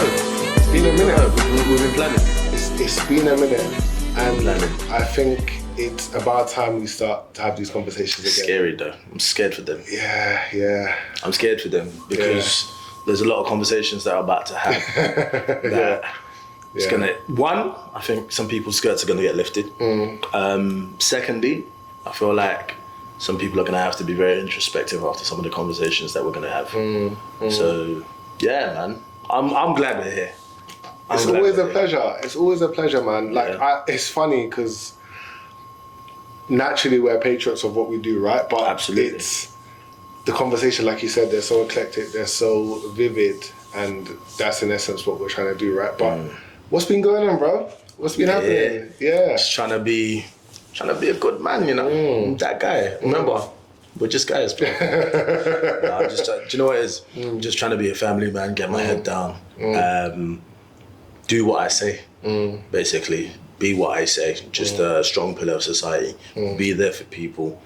It's been a minute. We've been planning. It's been a minute, and Planning. I think it's about time we start to have these conversations again. Scary though. I'm scared for them. Yeah. I'm scared for them because there's a lot of conversations that are about to have that it's gonna. One, I think some people's skirts are gonna get lifted. Secondly, I feel like some people are gonna have to be very introspective after some of the conversations that we're gonna have. So yeah, man, I'm glad we're here. It's always a pleasure. It's always a pleasure, man. Like it's funny because naturally we're patriots of what we do, right? But Absolutely. it's the conversation, like you said, they're so eclectic, they're so vivid, and that's in essence what we're trying to do, right? But what's been going on, bro? What's been happening? Yeah. Just trying to be a good man, you know. I'm that guy. Remember, we're just guys, bro. Do you know what it is? Just trying to be a family man, get my head down, do what I say, basically. Be what I say. Just a strong pillar of society. Be there for people.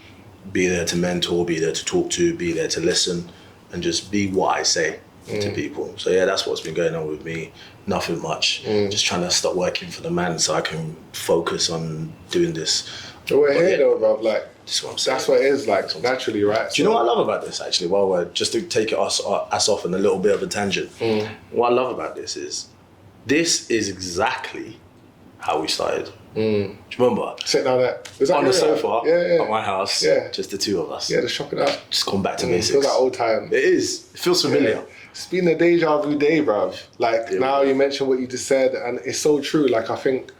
Be there to mentor. Be there to talk to. Be there to listen, and just be what I say to people. So yeah, that's what's been going on with me. Nothing much. Just trying to stop working for the man so I can focus on doing this. But we're here though, bro. Like, That's what I'm saying. that's what it is, like, naturally, right? Do you know what I love about this, actually? While we're just to take us off on a little bit of a tangent. What I love about this is exactly how we started. Do you remember? Sitting down there. Was that On the your sofa Yeah. at my house, Yeah. just the two of us. Yeah, just chopping up. Just come back to Feels basics. like old time. It is. It feels familiar. It's been a deja vu day, bruv. Like, now you mentioned what you just said, and it's so true. Like, I think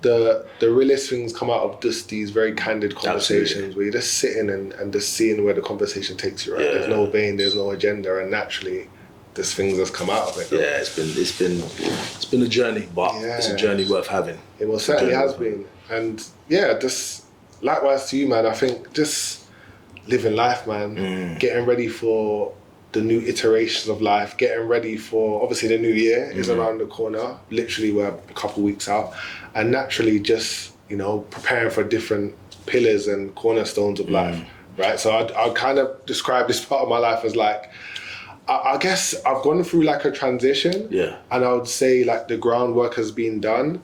the realest things come out of just these very candid conversations where you're just sitting and just seeing where the conversation takes you, right? There's no vein, there's no agenda, and naturally there's things that's come out of it. Yeah, it's been a journey, but it's a journey worth having. It most certainly has been. And yeah, just likewise to you, man. I think just living life, man. Getting ready for the new iterations of life, getting ready for, obviously the new year is around the corner. Literally we're a couple weeks out. And naturally just, preparing for different pillars and cornerstones of life, right? So I'd kind of describe this part of my life as like, I guess I've gone through like a transition. Yeah. And I would say like the groundwork has been done,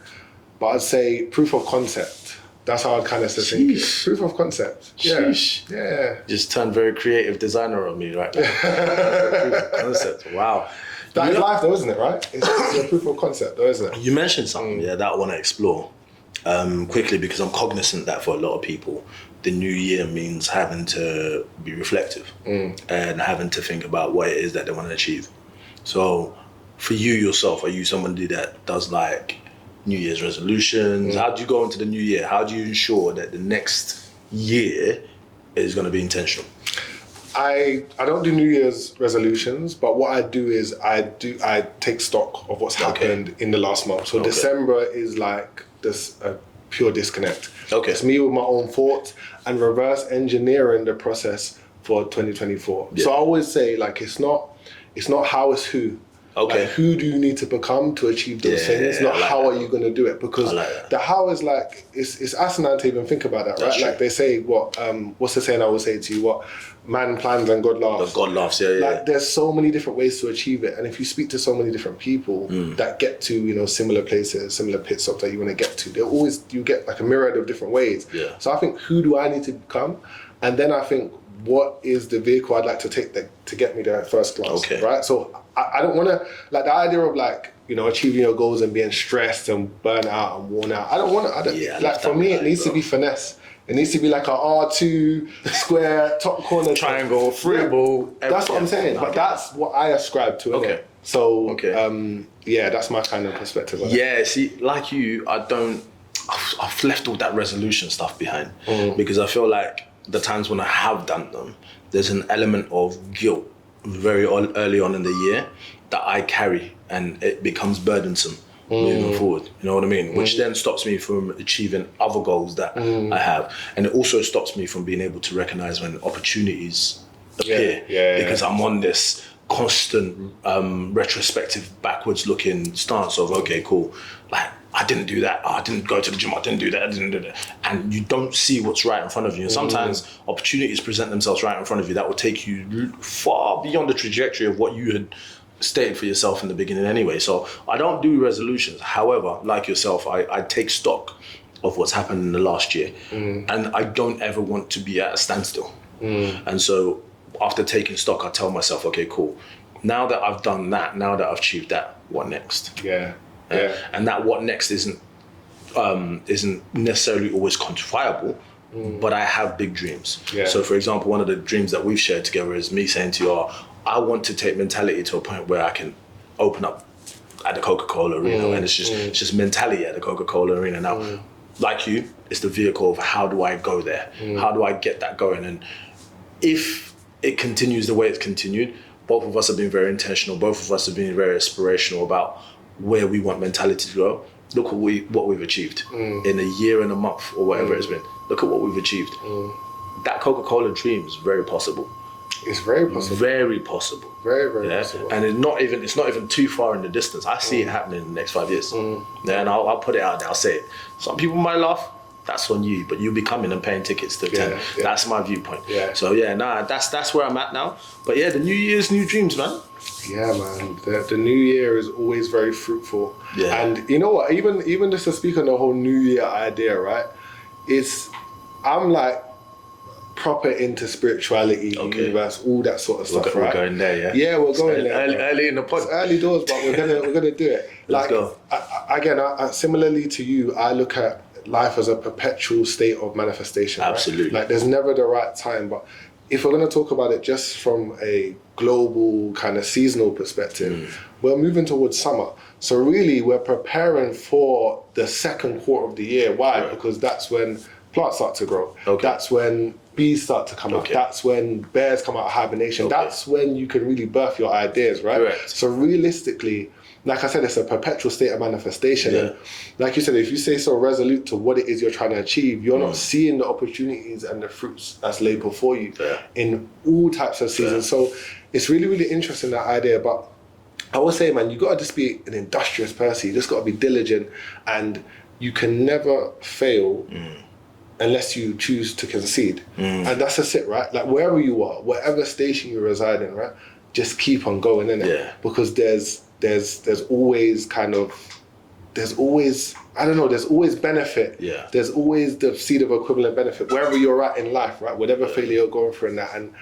but I'd say proof of concept. That's how I'd kind of think it. Proof of concept. Sheesh. Yeah. Just turned very creative designer on me right now. Proof of concept. Wow. That is life though, isn't it, right? It's a proof of concept though, isn't it? You mentioned something, that I want to explore quickly, because I'm cognizant that for a lot of people, the new year means having to be reflective and having to think about what it is that they want to achieve. So for you yourself, are you somebody that does like New Year's resolutions? How do you go into the new year? How do you ensure that the next year is going to be intentional? I don't do New Year's resolutions, but what I do is I take stock of what's happened in the last month. So December is like this a pure disconnect. Okay. It's me with my own thoughts and reverse engineering the process for 2024. Yeah. So I always say like it's not how, it's who. Okay. Like, who do you need to become to achieve those things? Not how are you going to do it? Because the how is like, it's asinine to even think about that, right? That's like they say, what's the saying I would say to you? What man plans and God laughs. God laughs, yeah. Like there's so many different ways to achieve it. And if you speak to so many different people that get to, similar places, similar pit stops that you want to get to, you get like a myriad of different ways. Yeah. So I think, who do I need to become? And then I think, what is the vehicle I'd like to take to get me there at first class, right? So I don't want to, like the idea of like, achieving your goals and being stressed and burnt out and worn out. I don't want to, like for me, it needs to be finesse. It needs to be like a R2 square top corner triangle, free ball. That's what I'm saying. But that's what I ascribe to. Okay. So that's my kind of perspective on it. Yeah, see, like you, I've left all that resolution stuff behind because I feel like the times when I have done them, there's an element of guilt very early on in the year that I carry, and it becomes burdensome moving forward. You know what I mean? Which then stops me from achieving other goals that I have, and it also stops me from being able to recognize when opportunities appear because I'm on this constant retrospective, backwards looking stance of okay, cool, like I didn't do that, I didn't go to the gym, I didn't do that, and you don't see what's right in front of you. And sometimes opportunities present themselves right in front of you that will take you far beyond the trajectory of what you had stated for yourself in the beginning anyway. So I don't do resolutions. However, like yourself, I take stock of what's happened in the last year, and I don't ever want to be at a standstill. And so after taking stock, I tell myself, okay, cool. Now that I've done that, now that I've achieved that, what next? Yeah. And that what next isn't necessarily always quantifiable, but I have big dreams. Yeah. So for example, one of the dreams that we've shared together is me saying to you, I want to take mentality to a point where I can open up at the Coca-Cola arena, and it's just mentality at the Coca-Cola arena. Now, like you, it's the vehicle of how do I go there? How do I get that going? And if it continues the way it's continued, both of us have been very intentional. Both of us have been very aspirational about where we want mentality to go. Look at what we've achieved in a year and a month or whatever it's been. Look at what we've achieved. That Coca-Cola dream is very possible. It's very possible. Very possible. Very, very possible. And it's not even too far in the distance. I see it happening in the next 5 years. And I'll put it out there. I'll say it. Some people might laugh. That's on you, but you'll be coming and paying tickets to attend. Yeah. That's my viewpoint. Yeah. So that's where I'm at now. But yeah, the New Year's, new dreams, man. Yeah, man. The new year is always very fruitful. Yeah. And you know what? Even just to speak on the whole New Year idea, right? I'm like proper into spirituality, universe, all that sort of stuff, right? We're going there, yeah. Yeah, we're going there. Early in the pod. It's early doors, but we're gonna do it. Let's go. I similarly to you, I look at life as a perpetual state of manifestation. Absolutely. Right? Like there's never the right time, but if we're going to talk about it just from a global kind of seasonal perspective, we're moving towards summer. So really we're preparing for the second quarter of the year. Why? Right. Because that's when plants start to grow. Okay. That's when bees start to come up. That's when bears come out of hibernation. That's when you can really birth your ideas, right? Correct. So realistically, like I said, it's a perpetual state of manifestation. And like you said, if you stay so resolute to what it is you're trying to achieve, you're not seeing the opportunities and the fruits that's laid before you in all types of seasons. So it's really, really interesting, that idea. But I would say, man, you got to just be an industrious person. You just got to be diligent, and you can never fail unless you choose to concede. And that's just it, right? Like wherever you are, whatever station you reside in, right? Just keep on going, innit? Because there's always there's always benefit. Yeah. There's always the seed of equivalent benefit wherever you're at in life, right? Whatever failure you're going through in that. And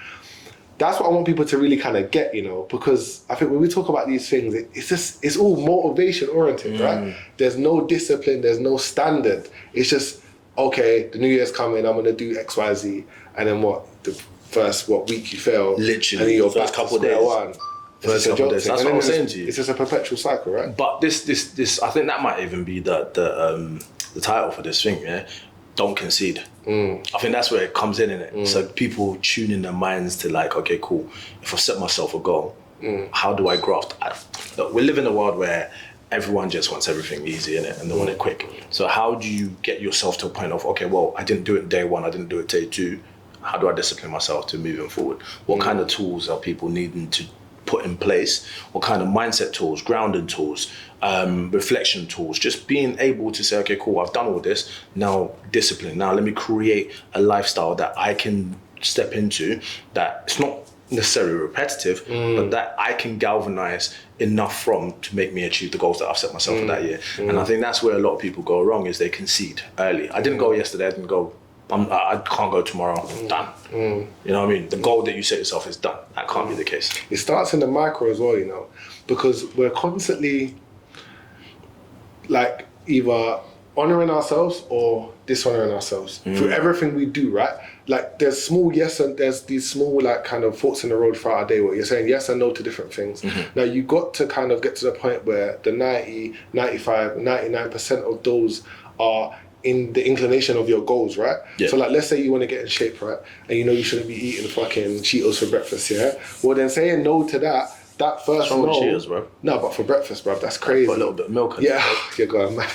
that's what I want people to really kind of get, because I think when we talk about these things, it's all motivation oriented, right? There's no discipline, there's no standard. It's just, okay, the New Year's coming, I'm gonna do X, Y, Z, and then the first week you fail, literally, and then you're first back couple to square days. one. First couple days. That's what I'm saying to you. It's just a perpetual cycle, right? But this, I think that might even be the title for this thing. Yeah, don't concede. I think that's where it comes in it. So people tune in their minds to like, okay, cool. If I set myself a goal, how do I graft? Look, we live in a world where everyone just wants everything easy, innit? And they want it quick. So how do you get yourself to a point of, okay, well, I didn't do it day one, I didn't do it day two. How do I discipline myself to moving forward? What kind of tools are people needing to put in place? What kind of mindset tools, grounding tools, reflection tools, just being able to say, okay, cool, I've done all this, now discipline. Now let me create a lifestyle that I can step into, that it's not necessarily repetitive, but that I can galvanize enough from to make me achieve the goals that I've set myself for that year. And I think that's where a lot of people go wrong, is they concede early. I didn't go yesterday, I didn't go, I can't go tomorrow, done. You know what I mean? The goal that you set yourself is done. That can't be the case. It starts in the micro as well, because we're constantly like either honoring ourselves or dishonoring ourselves through everything we do, right? Like there's small yes and there's these small like kind of forks in the road throughout our day where you're saying yes and no to different things. Now you got to kind of get to the point where the 90, 95, 99% of those are in the inclination of your goals, right? Yeah. So like, let's say you want to get in shape, right? And you shouldn't be eating fucking Cheetos for breakfast, yeah? Well then saying no to that first no. Cheetos, bro? No, but for breakfast, bro, that's crazy. Put a little bit of milk in it. You're going mad.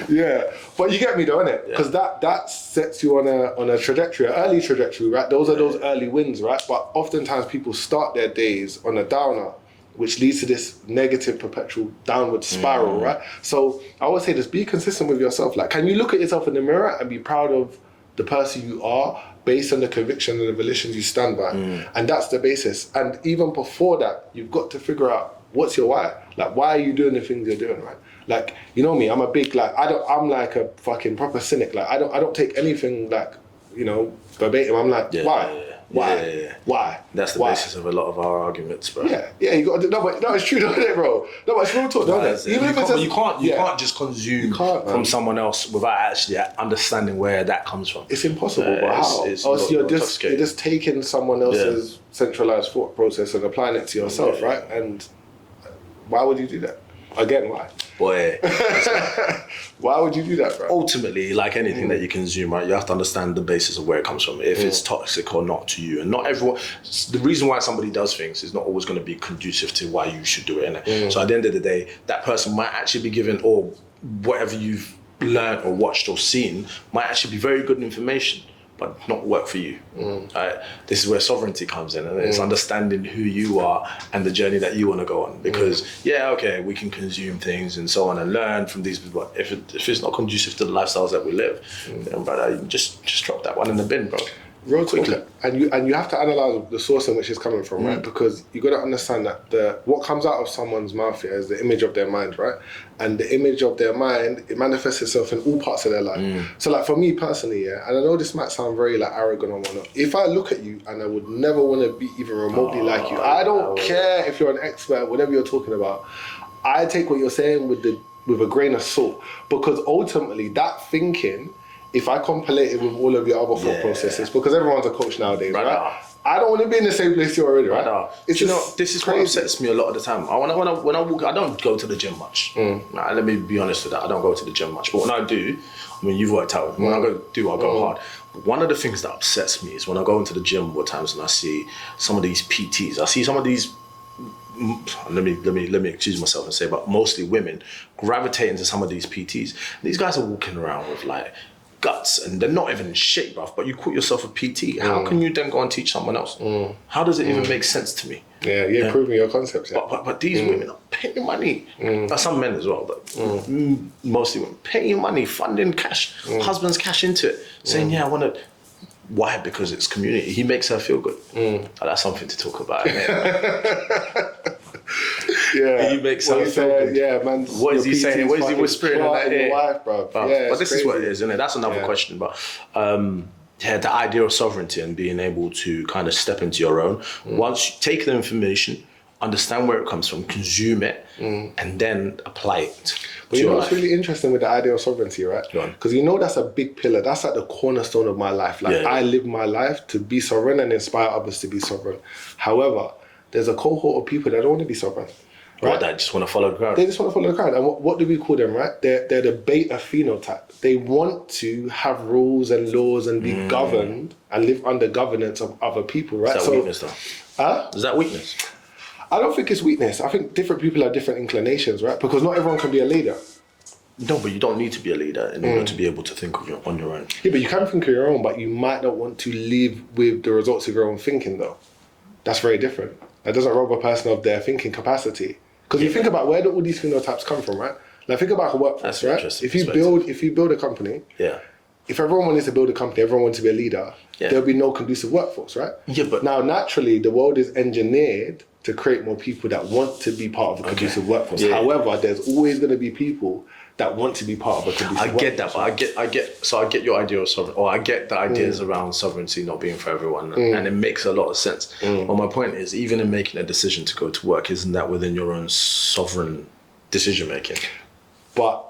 Yeah, but you get me though, innit? Because that sets you on a trajectory, an early trajectory, right? Those are those early wins, right? But oftentimes people start their days on a downer, which leads to this negative perpetual downward spiral, right? So I would say just be consistent with yourself. Like, can you look at yourself in the mirror and be proud of the person you are based on the conviction and the volitions you stand by. And that's the basis. And even before that, you've got to figure out what's your why. Like, why are you doing the things you're doing, right? Like, you know me, I'm a big, like, I'm like a fucking proper cynic. Like, I don't take anything like, you know, verbatim. I'm like, why? Why? That's the basis of a lot of our arguments, bro. Yeah, you got to, no, it's true, don't it, bro? No, but it's real talk, don't it? Even if you can't just consume from someone else without actually understanding where that comes from. It's impossible, but how? You're just taking someone else's centralized thought process and applying it to yourself, right? And why would you do that? Again, why? Boy. Why would you do that, bro? Ultimately, like anything that you consume, right, you have to understand the basis of where it comes from, if it's toxic or not to you. And not everyone, the reason why somebody does things is not always going to be conducive to why you should do it, innit? So at the end of the day, that person might actually be given, or whatever you've learned or watched or seen, might actually be very good information, but not work for you. This is where sovereignty comes in, and it's understanding who you are and the journey that you want to go on. Because we can consume things and so on and learn from these people, but if it's not conducive to the lifestyles that we live, then brother, just drop that one in the bin, bro. Real quickly, and you have to analyze the source in which it's coming from, right? Because you got to understand that what comes out of someone's mouth here is the image of their mind, right? And the image of their mind, it manifests itself in all parts of their life. So, like for me personally, and I know this might sound very like arrogant or whatnot. If I look at you and I would never want to be even remotely like you, I don't care if you're an expert, whatever you're talking about. I take what you're saying with a grain of salt, because ultimately that thinking, if I compilate it with all of your other thought processes, because everyone's a coach nowadays, right? I don't want to be in the same place you're already, right? This is crazy. What upsets me a lot of the time. When I walk, I don't go to the gym much. Let me be honest with that. I don't go to the gym much. But when I do, I mean, you've worked out. When I go hard. But one of the things that upsets me is when I go into the gym at times and I see some of these PTs. I see some of these. Let me excuse myself and say, but mostly women gravitating to some of these PTs. These guys are walking around with like guts and they're not even in shape, bruv, but you call yourself a PT. How can you then go and teach someone else? How does it even make sense to me? You're improving your concepts. But these women are paying money. Some men as well, but mostly women paying money, funding cash, husbands cash into it, saying, I want to. Why? Because it's community. He makes her feel good. That's something to talk about. He makes her feel good. Man. What is he saying? What is he whispering in that ear? Wife, bro. But this is what it is, isn't it? That's another question. But the idea of sovereignty and being able to kind of step into your own. Once you take the information, understand where it comes from, consume it, and then apply it. But you know what's really interesting with the idea of sovereignty, right? Because you know that's a big pillar. That's like the cornerstone of my life. Like I live my life to be sovereign and inspire others to be sovereign. However, there's a cohort of people that don't want to be sovereign. Right? That just want to follow the crowd. They just want to follow the crowd. And what do we call them, right? They're the beta phenotype. They want to have rules and laws and be governed and live under governance of other people, right? Is that weakness though? Is that weakness? I don't think it's weakness. I think different people have different inclinations, right? Because not everyone can be a leader. No, but you don't need to be a leader in order to be able to think on your own. Yeah, but you can think of your own, but you might not want to live with the results of your own thinking, though. That's very different. That doesn't rob a person of their thinking capacity. Because you think about where do all these phenotypes come from, right? Like think about a workforce, right? If you build a company, if everyone wanted to build a company, everyone wanted to be a leader, there'll be no conducive workforce, right? Yeah, but now naturally the world is engineered to create more people that want to be part of a conducive workforce. However, there's always going to be people that want to be part of a conducive workforce. I get that, but I get your idea of sovereignty, or I get the ideas around sovereignty not being for everyone, and it makes a lot of sense. But my point is, even in making a decision to go to work, isn't that within your own sovereign decision making? But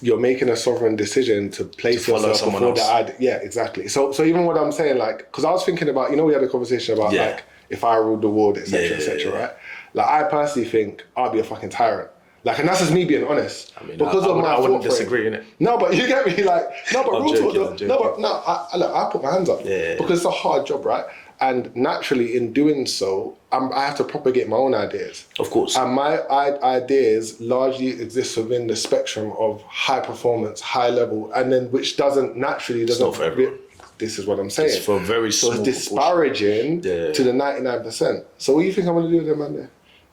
you're making a sovereign decision to place yourself before the idea. Yeah, exactly. So even what I'm saying, like, because I was thinking about, we had a conversation about like if I ruled the world, etc., etc., right? Like, I personally think I'd be a fucking tyrant. Like, and that's just me being honest. I mean, because I wouldn't disagree in it. No, but you get me. Like, no, but real talk. I put my hands up because it's a hard job, right? And naturally, in doing so, I have to propagate my own ideas. Of course. And my ideas largely exist within the spectrum of high performance, high level, and then which doesn't. Not for everyone. This is what I'm saying. It's for very small. So it's disparaging to the 99%. So what do you think I'm going to do with them, man? There?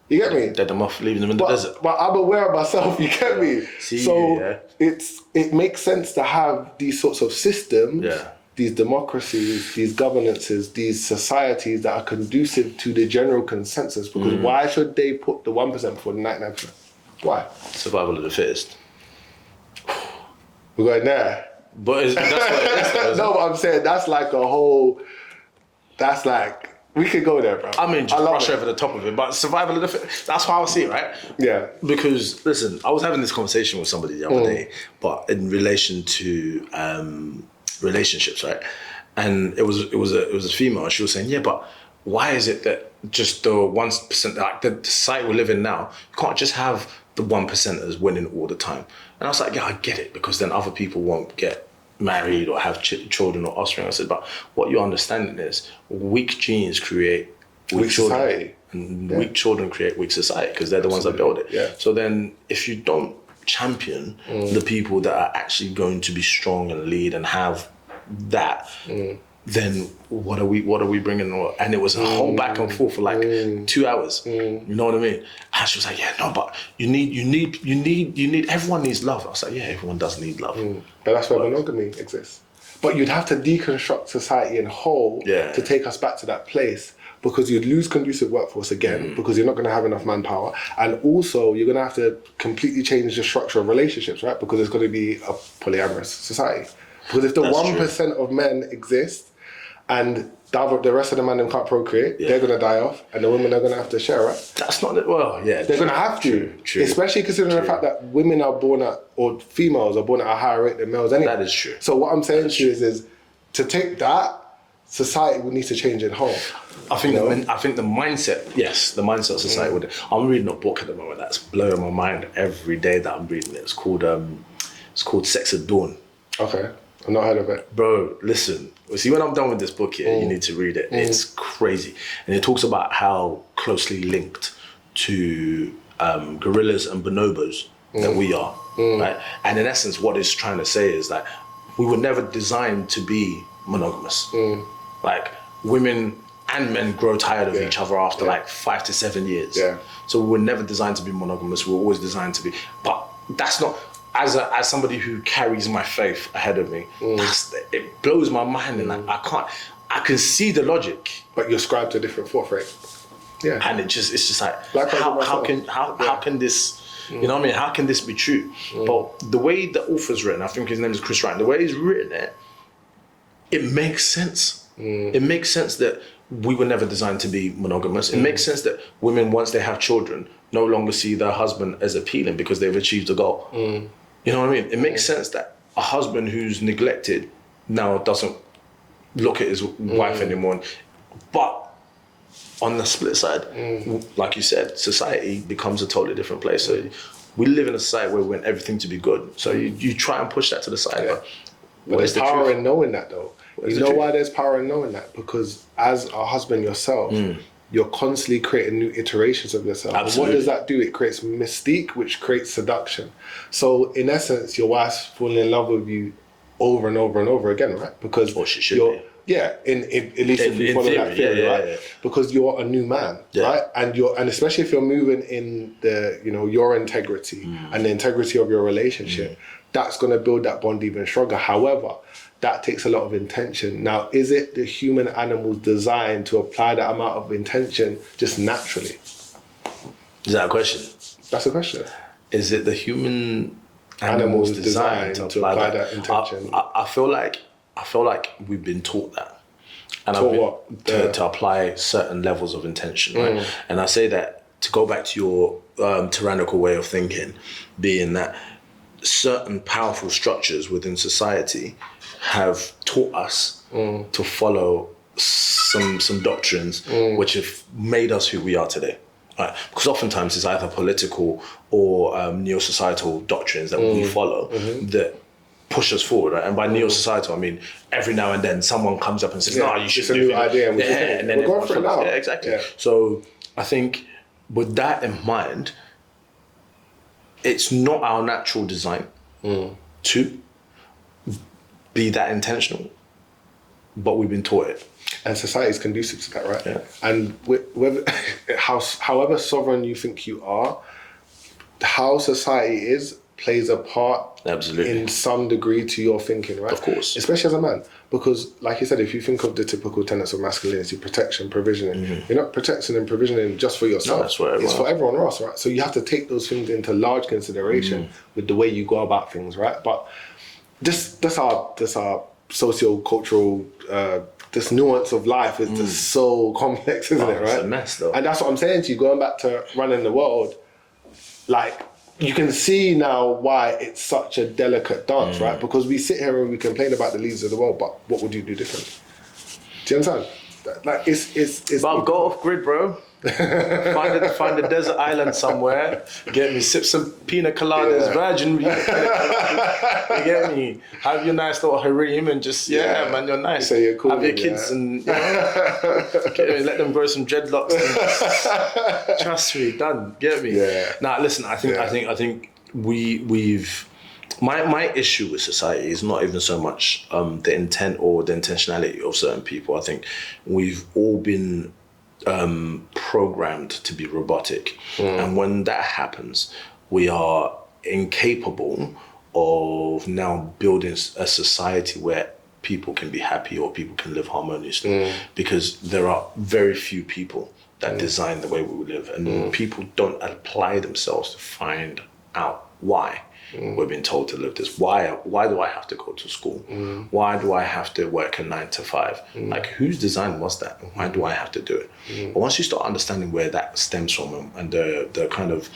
You get me? Dead them off, leaving them in the desert. But I'm aware of myself, you get me? It makes sense to have these sorts of systems, these democracies, these governances, these societies that are conducive to the general consensus. Because why should they put the 1% before the 99%? Why? Survival of the fittest. We're going there. But that's what it is, though, no, but I'm saying that's like a whole. That's like we could go there, bro. I mean, just brush over the top of it, but survival of the fittest. That's how I see it, right? Yeah. Because listen, I was having this conversation with somebody the other day, but in relation to relationships, right? And it was a female, and she was saying, yeah, but why is it that just the 1%, like the society we live in now, you can't just have the 1%ers winning all the time? And I was like, yeah, I get it, because then other people won't get married or have children or offspring. I said, but what you're understanding is weak genes create weak children. Society. And weak children create weak society, because they're the ones that build it. Yeah. So then if you don't champion the people that are actually going to be strong and lead and have that, then what are we bringing? And it was a whole back and forth for like 2 hours. You know what I mean? And she was like, yeah, no, but you need, everyone needs love. I was like, yeah, everyone does need love. But that's where monogamy exists. But you'd have to deconstruct society in whole to take us back to that place, because you'd lose conducive workforce again, because you're not going to have enough manpower. And also you're going to have to completely change the structure of relationships, right? Because it's going to be a polyamorous society. Because if the 1% of men exist, and the rest of the men can't procreate, they're going to die off, and the women are going to have to share, right? That's not, well, yeah. They're going to have to. True. Especially considering the fact that women are born at, or females are born at a higher rate than males anyway. That is true. So what I'm saying to you is to take that, society would need to change in whole. I think the mindset, yes, the mindset of society would. I'm reading a book at the moment that's blowing my mind every day that I'm reading it. It's called Sex at Dawn. Okay. I've not heard of it. Bro, listen. See, when I'm done with this book here, you need to read it. It's crazy. And it talks about how closely linked to gorillas and bonobos that we are, right? And in essence, what it's trying to say is that we were never designed to be monogamous. Like, women and men grow tired of each other after like 5 to 7 years. Yeah. So we were never designed to be monogamous. We were always designed to be, but that's not, as somebody who carries my faith ahead of me, it blows my mind, and I can see the logic. But you're ascribed to a different thought rate. Yeah. And it's just like how can this, you know what I mean? How can this be true? But the way the author's written, I think his name is Chris Ryan, the way he's written it, it makes sense. It makes sense that we were never designed to be monogamous. It makes sense that women, once they have children, no longer see their husband as appealing because they've achieved a goal. You know what I mean? It makes sense that a husband who's neglected now doesn't look at his wife anymore. But on the split side, like you said, society becomes a totally different place. So we live in a society where we want everything to be good. So you try and push that to the side. Yeah. But there's power in knowing that, though. You know why there's power in knowing that? Because as a husband yourself, you're constantly creating new iterations of yourself. Absolutely. And what does that do? It creates mystique, which creates seduction. So in essence, your wife's falling in love with you over and over and over again, right? Because she should be. Yeah, at least if you follow that theory, right? Yeah. Because you're a new man, right? And especially if you're moving in the, your integrity and the integrity of your relationship, that's going to build that bond even stronger. However, that takes a lot of intention. Now, is it the human animal's design to apply that amount of intention just naturally? Is that a question? That's a question. Is it the human animal's design to apply that intention? I feel like we've been taught that. And to apply certain levels of intention, right? And I say that to go back to your tyrannical way of thinking, being that certain powerful structures within society have taught us to follow some doctrines which have made us who we are today. Right? Because oftentimes it's either political or neo-societal doctrines that we follow that push us forward. Right? And by neo-societal, I mean every now and then someone comes up and says, "No, you should." It's a new idea, and then we're going for it now. Yeah, exactly. Yeah. So I think with that in mind, it's not our natural design to be that intentional, but we've been taught it. And society is conducive to that, right? Yeah. And however sovereign you think you are, how society is plays a part Absolutely. in some degree to your thinking, right? Of course. Especially as a man. Because, like you said, if you think of the typical tenets of masculinity, protection, provisioning, you're not protecting and provisioning just for yourself. No, that's for everyone. It's for everyone else, right? So you have to take those things into large consideration with the way you go about things, right? But that's our socio-cultural, this nuance of life is just so complex, isn't it, right? It's a mess, though. And that's what I'm saying to you, going back to running the world, like, you can see now why it's such a delicate dance, right? Because we sit here and we complain about the leaders of the world, but what would you do differently? Do you understand? Like, it's But go off grid, bro. find a desert island somewhere. Get me, sip some pina coladas, virgin. You get me? Have your nice little harem and just man, you're nice. So you're cool. Have your kids and get me, let them grow some dreadlocks. And trust me, done. Get me? Yeah. Now listen, I think we've. My issue with society is not even so much the intent or the intentionality of certain people. I think we've all been programmed to be robotic. And when that happens, we are incapable of now building a society where people can be happy or people can live harmoniously, because there are very few people that design the way we live, and people don't apply themselves to find out why we're being told to live this. Why do I have to go to school? Why do I have to work a 9 to 5? Like, whose design was that? Why do I have to do it? But once you start understanding where that stems from and the kind of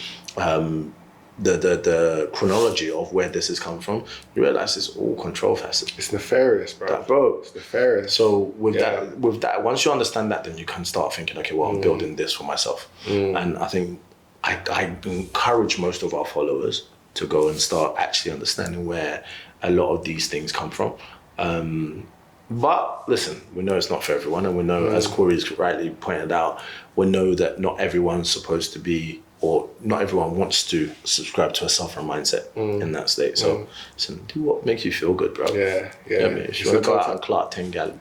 the chronology of where this has come from, you realize it's all control facets. It's nefarious, bro. It's nefarious. So with that, once you understand that, then you can start thinking, okay, well, I'm building this for myself. And I think I encourage most of our followers to go and start actually understanding where a lot of these things come from. But listen, we know it's not for everyone, and we know, as Kori's rightly pointed out, we know that not everyone's supposed to be, or not everyone wants to subscribe to a sovereign mindset in that state. So listen, do what makes you feel good, bro. Yeah. I mean, if you want to go out and clock 10 gal.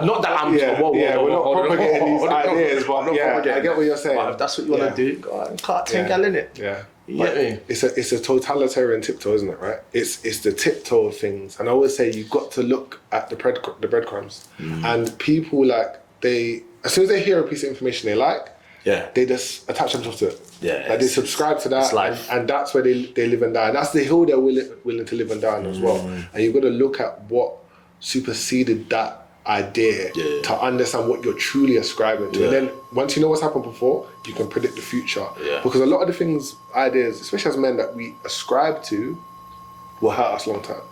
Not that I'm... we're not propagating these ideas, but I get what you're saying. But if that's what you want to do, go out and clock 10 gal in it. Yeah. You get me? It's a totalitarian tiptoe, isn't it, right? It's the tiptoe of things. And I always say you've got to look at the breadcrumbs. And people, like, as soon as they hear a piece of information they like, they just attach themselves to it. Like, they subscribe to that, and that's where they live and die. And that's the hill they're willing to live and die on as well. And you've got to look at what superseded that idea to understand what you're truly ascribing to. And then once you know what's happened before, you can predict the future. Because a lot of the things, ideas, especially as men, that we ascribe to will hurt us long term.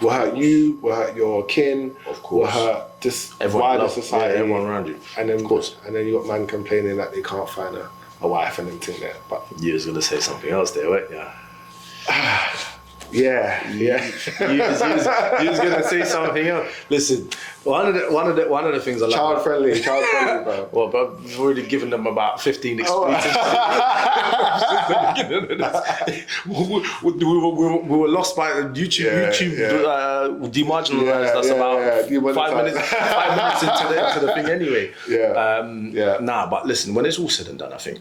Will hurt you, will hurt your kin, of course, will hurt just wider society, everyone around you. And then, and then you got man complaining that they can't find a wife and everything there. But you was gonna say something else there, weren't you? You was gonna say something else. Listen, one of the things I like. Child friendly, bro. Well, but we've already given them about 15 experiences. We were lost by YouTube demarginalized us about 5 minutes into the thing anyway. Nah, but listen, when it's all said and done, I think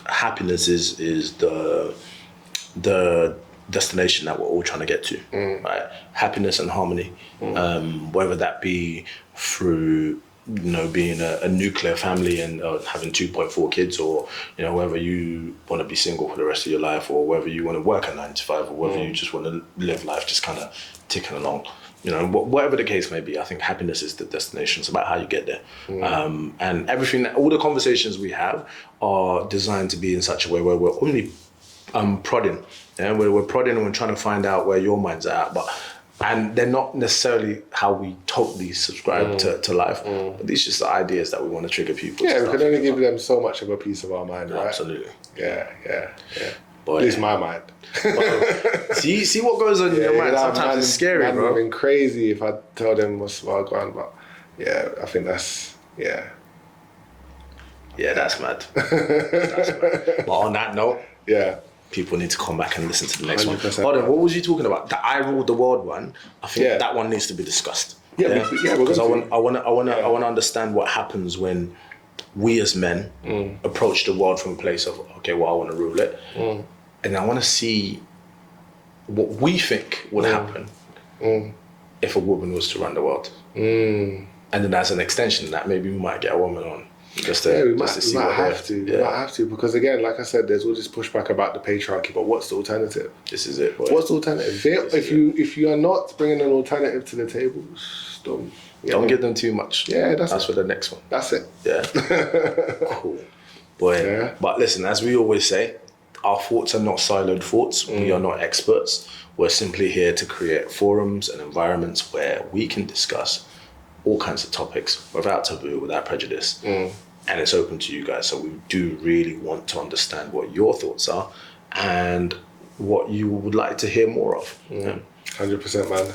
happiness is the destination that we're all trying to get to, right? Happiness and harmony, whether that be through being a nuclear family and having 2.4 kids, or whether you want to be single for the rest of your life, or whether you want to work a 9 to 5, or whether you just want to live life just kind of ticking along. Whatever the case may be, I think happiness is the destination. It's about how you get there. And everything, all the conversations we have are designed to be in such a way where we're only prodding. We're prodding and we're trying to find out where your mind's at. And they're not necessarily how we totally subscribe to life. But these are just the ideas that we want to trigger people. Yeah, we can only give them so much of a piece of our mind, right? Absolutely. Yeah. Boy, at least my mind. See what goes on in your mind. Sometimes it's scary, bro. Man would have been crazy if I told them what's going on, but I think that's that's mad. But on that note, people need to come back and listen to the next 100%. one. Hold on, what was you talking about? The I ruled the world one. I think that one needs to be discussed. Because I want to understand what happens when we as men approach the world from a place of, okay, well, I want to rule it. And I want to see what we think would happen if a woman was to run the world. And then as an extension of that, maybe we might get a woman on. We might have to, because again, like I said, there's all this pushback about the patriarchy, but what's the alternative? This is it. Boy. What's the alternative? If you are not bringing an alternative to the table, don't give them too much. Yeah, that's for the next one. That's it. Yeah. Cool. Boy. Yeah. But listen, as we always say, our thoughts are not siloed thoughts. We are not experts. We're simply here to create forums and environments where we can discuss all kinds of topics without taboo, without prejudice. And it's open to you guys. So we do really want to understand what your thoughts are and what you would like to hear more of. 100%, man.